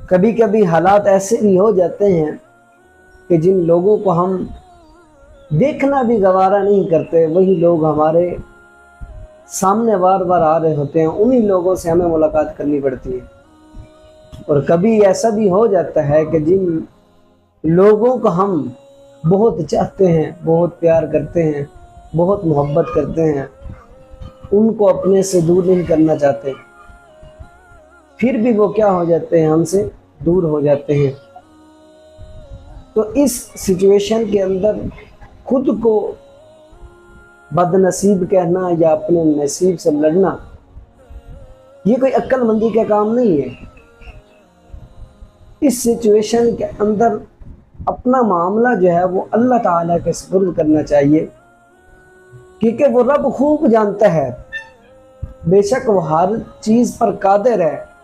कभी कभी हालात ऐसे भी हो जाते हैं कि जिन लोगों को हम देखना भी गवारा नहीं करते, वही लोग हमारे सामने बार बार आ रहे होते हैं, उन्हीं लोगों से हमें मुलाकात करनी पड़ती है। और कभी ऐसा भी हो जाता है कि जिन लोगों को हम बहुत चाहते हैं, बहुत प्यार करते हैं, बहुत मोहब्बत करते हैं, उनको अपने से दूर नहीं करना चाहते, फिर भी वो क्या हो जाते हैं, हमसे दूर हो जाते हैं। तो इस सिचुएशन के अंदर खुद को बदनसीब कहना या अपने नसीब से लड़ना, ये कोई अक्लमंदी का काम नहीं है। इस सिचुएशन के अंदर अपना मामला जो है वो अल्लाह ताला के सुपुर्द करना चाहिए, क्योंकि वो रब खूब जानता है, बेशक वो हर चीज़ पर कादिर है।